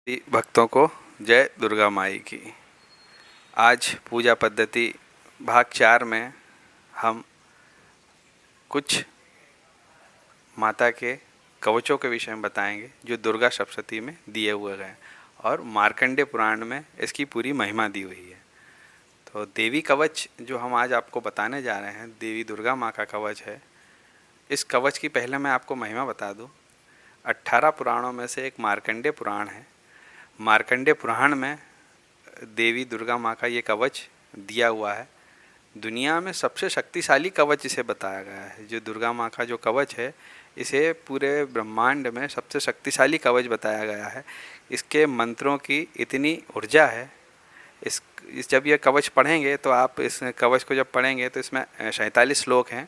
भक्तों को जय दुर्गा माई की। आज पूजा पद्धति भाग 4 में हम कुछ माता के कवचों के विषय में बताएंगे जो दुर्गा सप्तशती में दिए हुए हैं और मार्कंडेय पुराण में इसकी पूरी महिमा दी हुई है। तो देवी कवच जो हम आज आपको बताने जा रहे हैं, देवी दुर्गा माँ का कवच है। इस कवच की पहले मैं आपको महिमा बता दूं। 18 पुराणों में से एक मार्कंडेय पुराण है। मार्कंडेय पुराण में देवी दुर्गा माँ का ये कवच दिया हुआ है। दुनिया में सबसे शक्तिशाली कवच इसे बताया गया है। जो दुर्गा माँ का जो कवच है, इसे पूरे ब्रह्मांड में सबसे शक्तिशाली कवच बताया गया है। इसके मंत्रों की इतनी ऊर्जा है। इस जब ये कवच पढ़ेंगे तो आप इस कवच को जब पढ़ेंगे तो इसमें 47 श्लोक हैं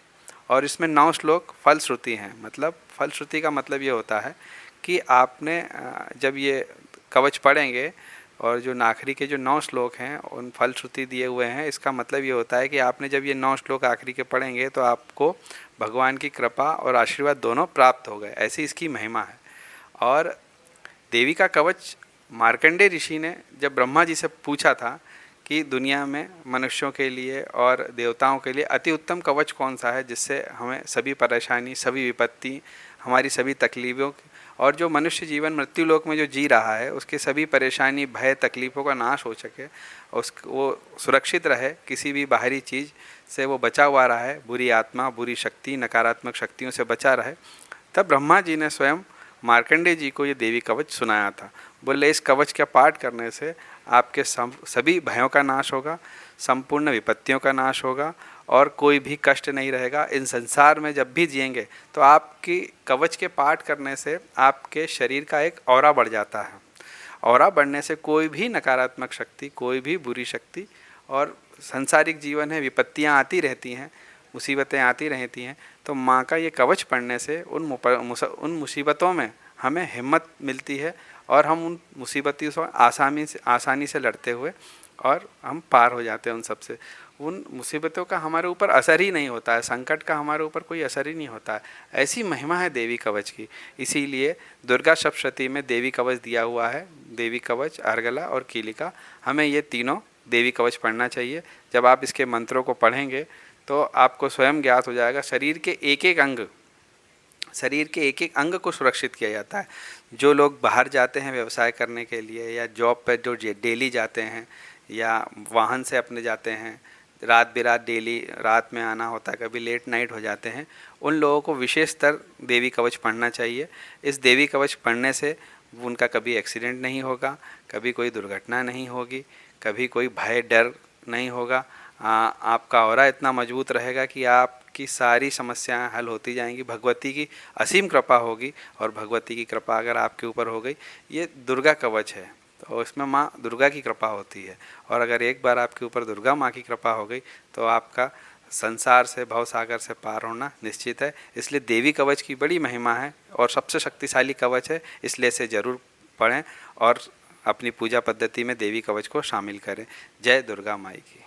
और इसमें 9 श्लोक फलश्रुति हैं। मतलब फलश्रुति का मतलब ये होता है कि आपने जब ये कवच पढ़ेंगे और जो आखिरी के जो 9 श्लोक हैं उन फलश्रुति दिए हुए हैं। इसका मतलब ये होता है कि आपने जब ये 9 श्लोक आखिरी के पढ़ेंगे तो आपको भगवान की कृपा और आशीर्वाद दोनों प्राप्त हो गए। ऐसी इसकी महिमा है। और देवी का कवच मार्कंडेय ऋषि ने जब ब्रह्मा जी से पूछा था कि दुनिया में मनुष्यों के लिए और देवताओं के लिए अति उत्तम कवच कौन सा है जिससे हमें सभी परेशानी, सभी विपत्ति, हमारी सभी तकलीफ़ों और जो मनुष्य जीवन मृत्यु लोक में जो जी रहा है उसके सभी परेशानी, भय, तकलीफ़ों का नाश हो सके, वो सुरक्षित रहे, किसी भी बाहरी चीज़ से वो बचा हुआ रहा है, बुरी आत्मा, बुरी शक्ति, नकारात्मक शक्तियों से बचा रहे। तब ब्रह्मा जी ने स्वयं मार्कंडेय जी को ये देवी कवच सुनाया था। बोले इस कवच के पाठ करने से आपके सभी भयों का नाश होगा, संपूर्ण विपत्तियों का नाश होगा और कोई भी कष्ट नहीं रहेगा। इन संसार में जब भी जिएंगे तो आपकी कवच के पाठ करने से आपके शरीर का एक ऑरा बढ़ जाता है। ऑरा बढ़ने से कोई भी नकारात्मक शक्ति, कोई भी बुरी शक्ति और सांसारिक जीवन है, विपत्तियाँ आती रहती हैं, मुसीबतें आती रहती हैं। तो माँ का ये कवच पढ़ने से उन मुसीबतों में हमें हिम्मत मिलती है और हम उन मुसीबतों से आसानी से लड़ते हुए और हम पार हो जाते हैं उन सब से। उन मुसीबतों का हमारे ऊपर असर ही नहीं होता है, संकट का हमारे ऊपर कोई असर ही नहीं होता है। ऐसी महिमा है देवी कवच की। इसीलिए दुर्गा सप्तशती में देवी कवच दिया हुआ है। देवी कवच, अर्गला और कीलिका, हमें ये तीनों देवी कवच पढ़ना चाहिए। जब आप इसके मंत्रों को पढ़ेंगे तो आपको स्वयं ज्ञात हो जाएगा शरीर के एक एक अंग को सुरक्षित किया जाता है। जो लोग बाहर जाते हैं व्यवसाय करने के लिए या जॉब पर जो डेली जाते हैं या वाहन से अपने जाते हैं, रात बिरात डेली रात में आना होता है, कभी लेट नाइट हो जाते हैं, उन लोगों को विशेषतर देवी कवच पढ़ना चाहिए। इस देवी कवच पढ़ने से उनका कभी एक्सीडेंट नहीं होगा, कभी कोई दुर्घटना नहीं होगी, कभी कोई भय डर नहीं होगा। आपका ऑरा इतना मजबूत रहेगा कि आपकी सारी समस्याएं हल होती जाएंगी। भगवती की असीम कृपा होगी और भगवती की कृपा अगर आपके ऊपर हो गई, ये दुर्गा कवच है तो इसमें माँ दुर्गा की कृपा होती है। और अगर एक बार आपके ऊपर दुर्गा माँ की कृपा हो गई तो आपका संसार से, भवसागर से पार होना निश्चित है। इसलिए देवी कवच की बड़ी महिमा है और सबसे शक्तिशाली कवच है। इसलिए इसे ज़रूर पढ़ें और अपनी पूजा पद्धति में देवी कवच को शामिल करें। जय दुर्गा माई की।